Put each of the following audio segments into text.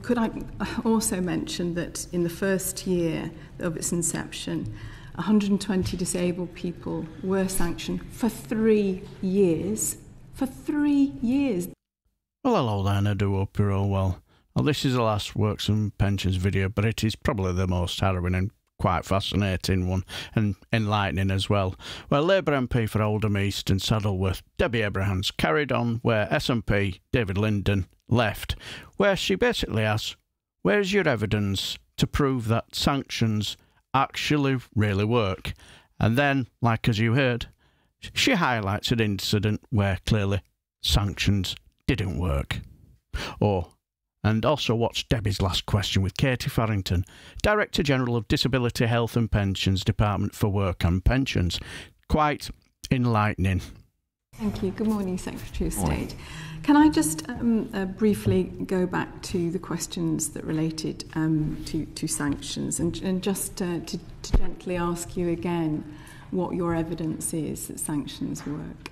Could I also mention that in the first year of its inception, 120 disabled people were sanctioned for 3 years. For 3 years. Well, hello there, I do hope you're all well. Well, this is the last Works and Pensions video, but it is probably the most harrowing and quite fascinating one, and enlightening as well. Well, Labour MP for Oldham East and Saddleworth, Debbie Abrahams, carried on where SNP David Linden left, where she basically asks, where's your evidence to prove that sanctions actually really work? And then, like as you heard, she highlights an incident where clearly sanctions didn't work. And also watch Debbie's last question with Katie Farrington, Director General of Disability Health and Pensions, Department for Work and Pensions. Quite enlightening. Thank you. Good morning, Secretary of State. Can I just briefly go back to the questions that related to sanctions and just to gently ask you again what your evidence is that sanctions work?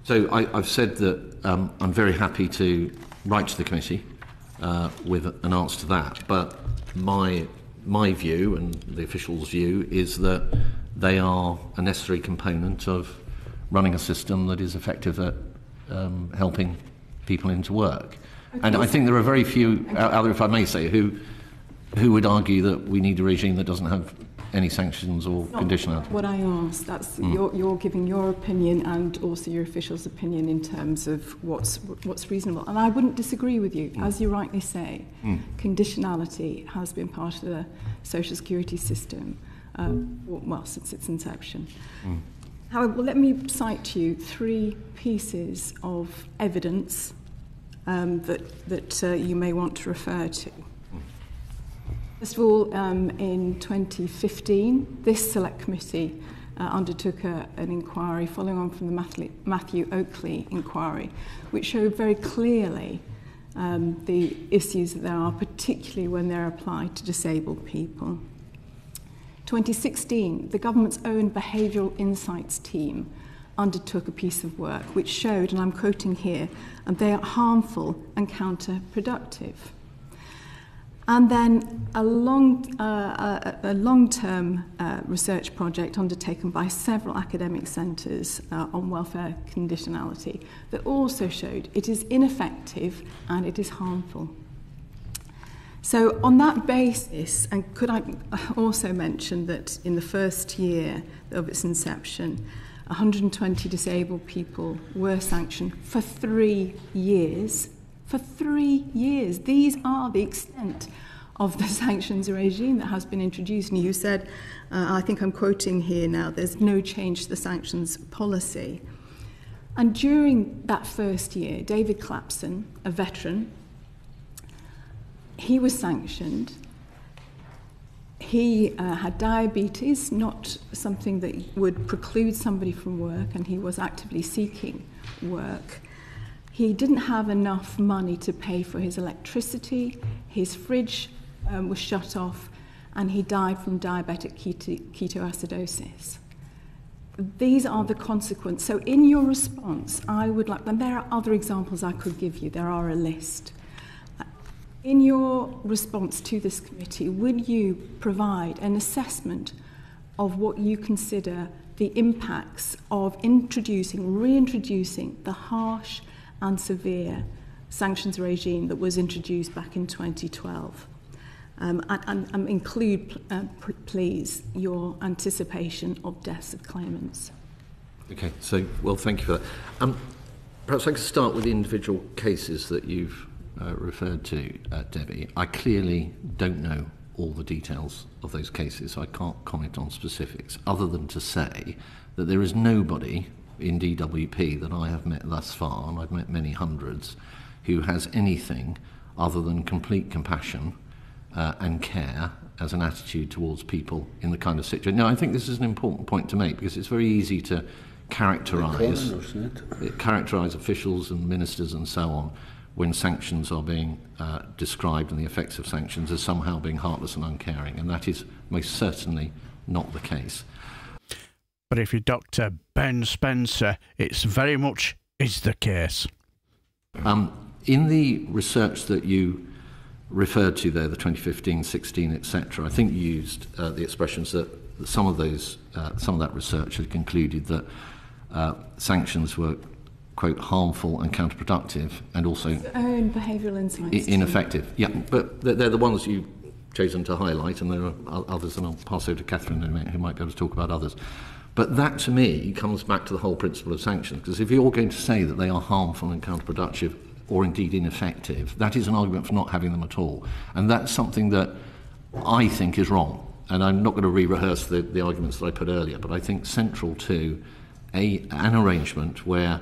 So I've said that I'm very happy to write to the committee with an answer to that, but my view and the officials' view is that they are a necessary component of running a system that is effective at helping people into work. Okay, and I think there are very few out there, if I may say, who would argue that we need a regime that doesn't have any sanctions or conditionality. What I asked, that's you're giving your opinion and also your officials' opinion in terms of what's reasonable. And I wouldn't disagree with you. As you rightly say, conditionality has been part of the social security system, since its inception. However, let me cite to you 3 pieces of evidence that you may want to refer to. First of all, in 2015, this Select Committee undertook an inquiry following on from the Matthew Oakley inquiry, which showed very clearly the issues that there are, particularly when they're applied to disabled people. 2016, the government's own behavioural insights team undertook a piece of work which showed, and I'm quoting here, and they are harmful and counterproductive. And then a long-term research project undertaken by several academic centres on welfare conditionality that also showed it is ineffective and it is harmful. So on that basis, and could I also mention that in the first year of its inception, 120 disabled people were sanctioned for 3 years. For 3 years. These are the extent of the sanctions regime that has been introduced. And you said, I think I'm quoting here now, there's no change to the sanctions policy. And during that first year, David Clapson, a veteran, he was sanctioned. He had diabetes, not something that would preclude somebody from work, and he was actively seeking work. He didn't have enough money to pay for his electricity, his fridge was shut off, and he died from diabetic ketoacidosis. These are the consequences. So in your response, I would like, and there are other examples I could give you, there are a list. In your response to this committee, would you provide an assessment of what you consider the impacts of reintroducing the harsh and severe sanctions regime that was introduced back in 2012? And include, please, your anticipation of deaths of claimants. Okay, so, well, thank you for that. Perhaps I could start with the individual cases that you've referred to, Debbie. I clearly don't know all the details of those cases. I can't comment on specifics, other than to say that there is nobody in DWP that I have met thus far, and I've met many hundreds, who has anything other than complete compassion and care as an attitude towards people in the kind of situation. Now, I think this is an important point to make, because it's very easy to characterise officials and ministers and so on when sanctions are being described and the effects of sanctions as somehow being heartless and uncaring, and that is most certainly not the case. But if you're Dr. Ben Spencer, it's very much is the case. In the research that you referred to there, the 2015, 16, etc., I think you used the expressions that some of that research had concluded that sanctions were, quote, harmful and counterproductive, and also own behavioural insights ineffective. Yeah, but they're the ones you've chosen to highlight, and there are others, and I'll pass over to Catherine in a minute, who might be able to talk about others. But that, to me, comes back to the whole principle of sanctions, because if you're going to say that they are harmful and counterproductive, or indeed ineffective, that is an argument for not having them at all. And that's something that I think is wrong. And I'm not going to re-rehearse the arguments that I put earlier, but I think central to an arrangement where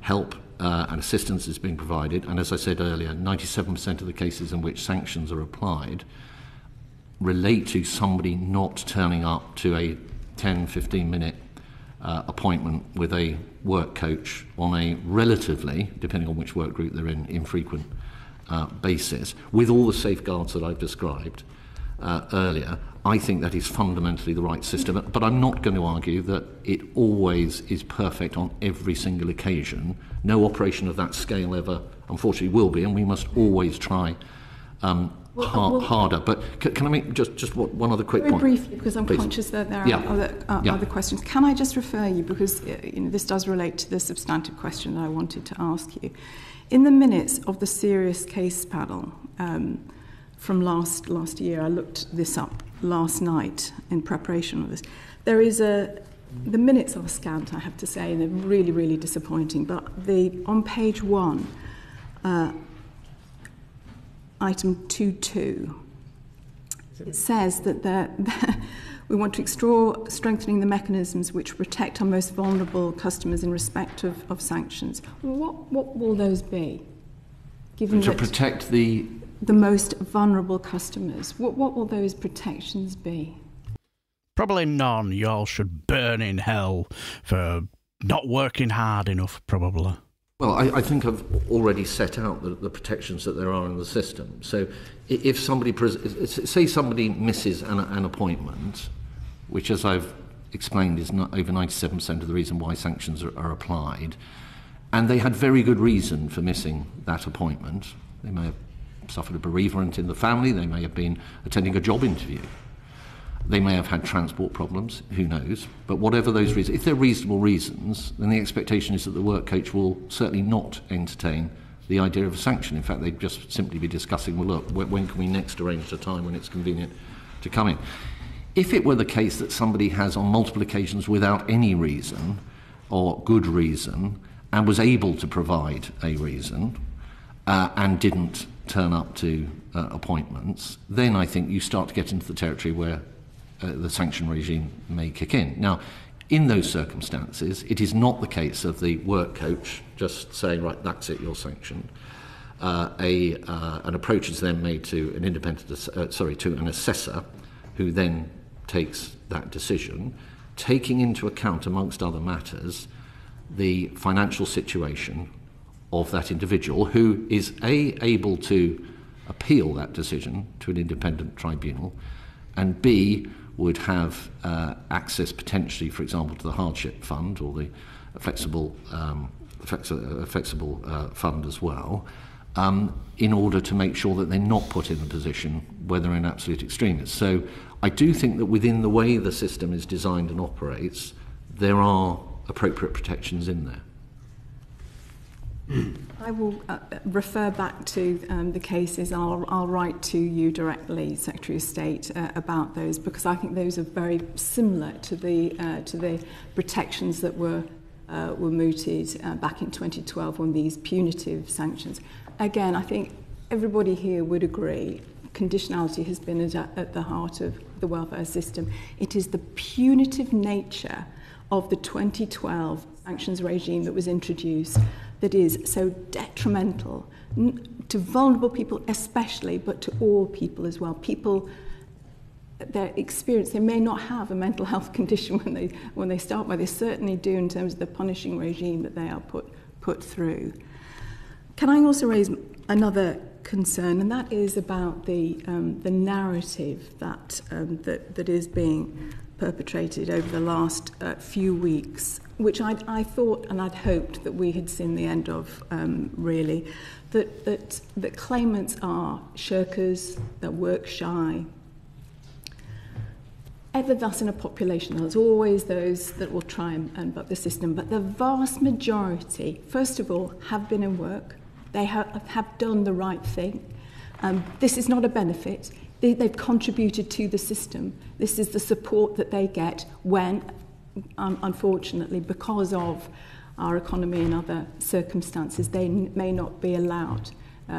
help and assistance is being provided, and as I said earlier, 97% of the cases in which sanctions are applied relate to somebody not turning up to a 10, 15-minute appointment with a work coach on a relatively, depending on which work group they're in, infrequent basis, with all the safeguards that I've described earlier. I think that is fundamentally the right system, but I'm not going to argue that it always is perfect on every single occasion. No operation of that scale ever, unfortunately, will be, and we must always try harder. But can I make just one other quick point? Very briefly, because I'm conscious that there are other questions. Can I just refer you, because this does relate to the substantive question that I wanted to ask you. In the minutes of the serious case panel from last year, I looked this up last night in preparation of this. There is the minutes are scant, I have to say, and they're really, really disappointing. But on page 1, item 2.2, it says that we want to explore strengthening the mechanisms which protect our most vulnerable customers in respect of sanctions. What will those be? Given to protect the most vulnerable customers, what will those protections be? Probably none. You all should burn in hell for not working hard enough, probably. Well, I think I've already set out the protections that there are in the system. So if somebody, say somebody misses an appointment, which, as I've explained, is not over 97% of the reason why sanctions are applied, and they had very good reason for missing that appointment. They may have suffered a bereavement in the family, they may have been attending a job interview, they may have had transport problems, who knows. But whatever those reasons, if they're reasonable reasons, then the expectation is that the work coach will certainly not entertain the idea of a sanction. In fact, they'd just simply be discussing, well, look, when can we next arrange a time when it's convenient to come in? If it were the case that somebody has on multiple occasions without any reason or good reason and was able to provide a reason and didn't turn up to appointments, then I think you start to get into the territory where the sanction regime may kick in. Now, in those circumstances, it is not the case of the work coach just saying, right, that's it, you're sanctioned. An approach is then made to an to an assessor, who then takes that decision, taking into account, amongst other matters, the financial situation of that individual, who is able to appeal that decision to an independent tribunal, and B, would have access potentially, for example, to the hardship fund or the flexible fund as well, in order to make sure that they're not put in a position where they're in absolute extremis. So I do think that within the way the system is designed and operates, there are appropriate protections in there. I will refer back to the cases. I'll write to you directly, Secretary of State, about those, because I think those are very similar to the protections that were mooted back in 2012 on these punitive sanctions. Again, I think everybody here would agree conditionality has been at the heart of the welfare system. It is the punitive nature of the 2012 sanctions regime that was introduced that is so detrimental to vulnerable people especially, but to all people as well. People, their experience, they may not have a mental health condition when they start, but they certainly do in terms of the punishing regime that they are put through. Can I also raise another concern, and that is about the narrative that is being perpetrated over the last few weeks, which I thought and I'd hoped that we had seen the end of, really, that claimants are shirkers, they're work shy. Ever thus in a population, there's always those that will try and buck the system, but the vast majority, first of all, have been in work. They have done the right thing. This is not a benefit. They've contributed to the system. This is the support that they get when, unfortunately, because of our economy and other circumstances, they may not be allowed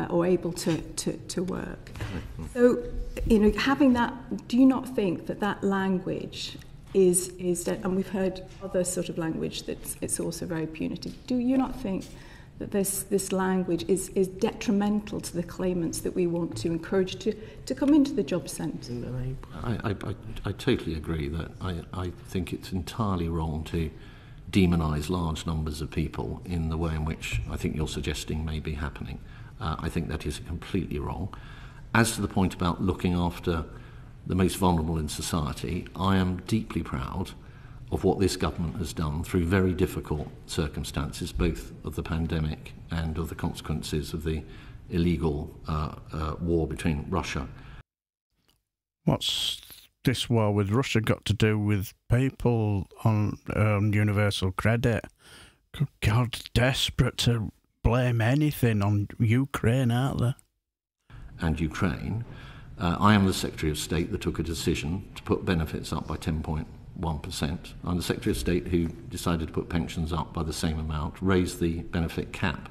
or able to work. So, having that, do you not think that language is and we've heard other sort of language that it's also very punitive. Do you not think that this language is detrimental to the claimants that we want to encourage to come into the job centre? I totally agree that I think it's entirely wrong to demonise large numbers of people in the way in which I think you're suggesting may be happening. I think that is completely wrong. As to the point about looking after the most vulnerable in society, I am deeply proud of what this government has done through very difficult circumstances, both of the pandemic and of the consequences of the illegal war between Russia. What's this war with Russia got to do with people on universal credit? Good God, desperate to blame anything on Ukraine, aren't they? And Ukraine. I am the Secretary of State that took a decision to put benefits up by 10.1%. I'm the Secretary of State who decided to put pensions up by the same amount, raise the benefit cap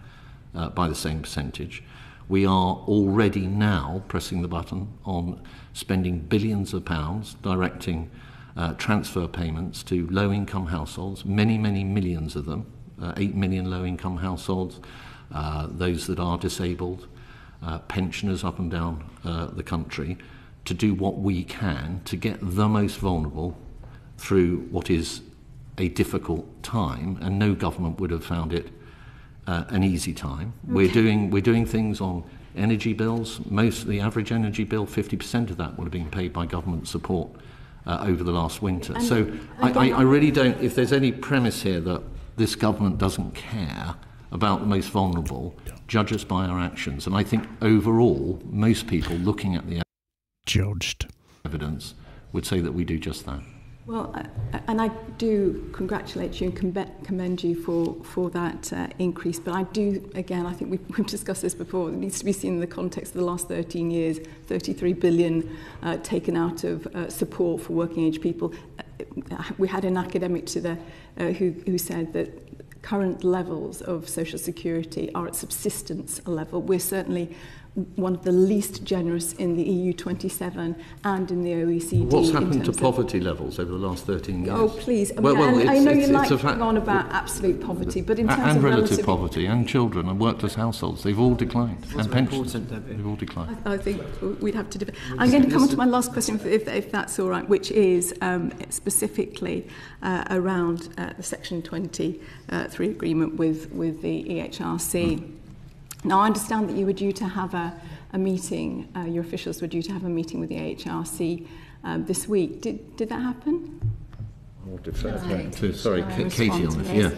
by the same percentage. We are already now pressing the button on spending billions of pounds, directing transfer payments to low-income households, many, many millions of them, 8 million low-income households, those that are disabled, pensioners up and down the country, to do what we can to get the most vulnerable through what is a difficult time, and no government would have found it an easy time. Okay. We're doing things on energy bills. The average energy bill, 50% of that would have been paid by government support over the last winter. I really don't, if there's any premise here that this government doesn't care about the most vulnerable, judge us by our actions. And I think overall, most people looking at the evidence would say that we do just that. Well, and I do congratulate you and commend you for that increase. But I do, again, I think we've discussed this before. It needs to be seen in the context of the last 13 years, 33 billion taken out of support for working age people. We had an academic who said that current levels of social security are at subsistence level. We're certainly one of the least generous in the EU 27 and in the OECD. What's happened to poverty levels over the last 13 years? Oh, please. I know you like to go on about absolute poverty, but in terms of relative poverty, and children and workless households, they've all declined. And pensions, they've all declined. I think we'd have to... I'm going to come on to my last question, if that's all right, which is specifically around the Section 23 agreement with the EHRC. Now, I understand that you were due to have a meeting, your officials were due to have a meeting with the AHRC this week. Did that happen? I'll defer to Katie on this.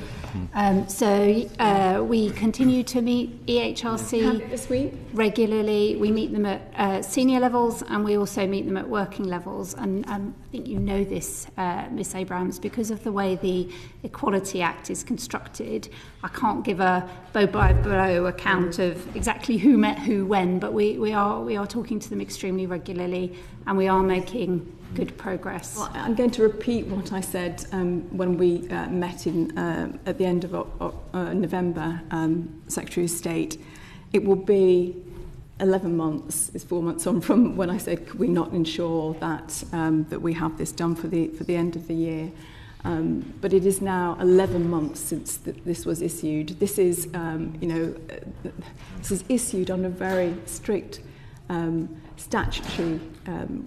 So we continue to meet EHRC this week regularly. We meet them at senior levels, and we also meet them at working levels. And I think you know this, Miss Abrams, because of the way the Equality Act is constructed. I can't give a blow-by-blow account of exactly who met who when, but we are talking to them extremely regularly, and we are making good progress. Well, I'm going to repeat what I said when we met at the end of November, Secretary of State. It will be 11 months, it's 4 months on from when I said, could we not ensure that that we have this done for the end of the year. But it is now 11 months since this was issued. This is, this is issued under very strict statutory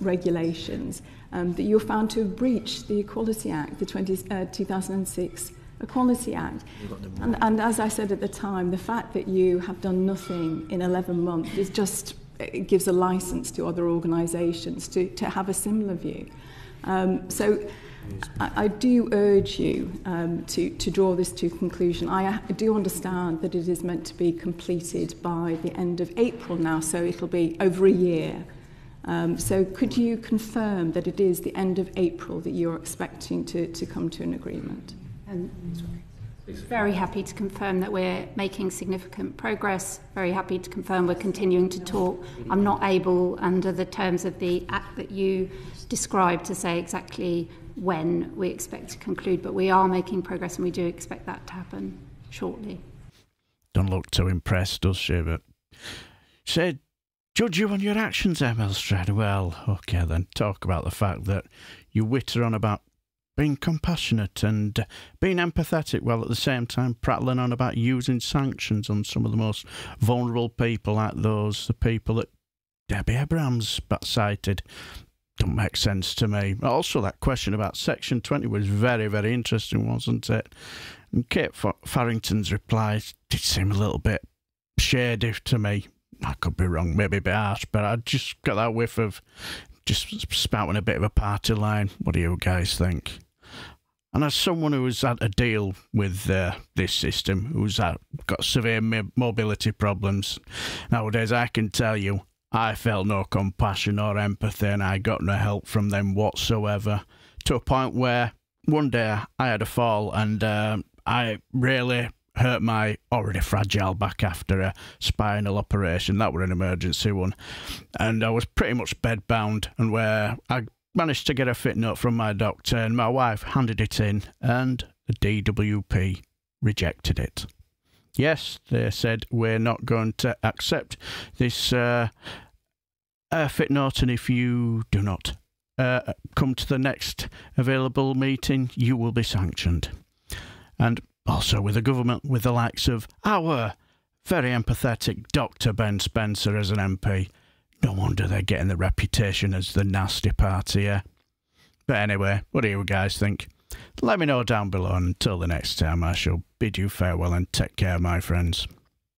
regulations that you're found to have breached the Equality Act, the 2006 Equality Act. And as I said at the time, the fact that you have done nothing in 11 months is just, it gives a license to other organisations to have a similar view. So I do urge you to draw this to conclusion. I do understand that it is meant to be completed by the end of April now, so it'll be over a year. So could you confirm that it is the end of April that you're expecting to come to an agreement? Very happy to confirm that we're making significant progress. Very happy to confirm we're continuing to talk. I'm not able, under the terms of the Act that you described, to say exactly when we expect to conclude, but we are making progress and we do expect that to happen shortly. Don't look too impressed, does she? But said, judge you on your actions, Emelstrad. Well, okay then, talk about the fact that you witter on about being compassionate and being empathetic, while at the same time prattling on about using sanctions on some of the most vulnerable people, like those, the people that Debbie Abrams cited. Don't make sense to me. Also, that question about Section 20 was very, very interesting, wasn't it? And Kate Farrington's replies did seem a little bit shady to me. I could be wrong, maybe a bit harsh, but I just got that whiff of just spouting a bit of a party line. What do you guys think? And as someone who has had to deal with this system, who's got severe mobility problems nowadays, I can tell you, I felt no compassion or empathy, and I got no help from them whatsoever, to a point where one day I had a fall and I really hurt my already fragile back after a spinal operation. That were an emergency one. And I was pretty much bedbound, and where I managed to get a fit note from my doctor, and my wife handed it in, and the DWP rejected it. Yes, they said, we're not going to accept this fit note, and if you do not come to the next available meeting, you will be sanctioned. And also with the government, with the likes of our very empathetic Dr. Ben Spencer as an MP. No wonder they're getting the reputation as the nasty party, yeah? But anyway, what do you guys think? Let me know down below, and until the next time, I shall bid you farewell and take care, my friends.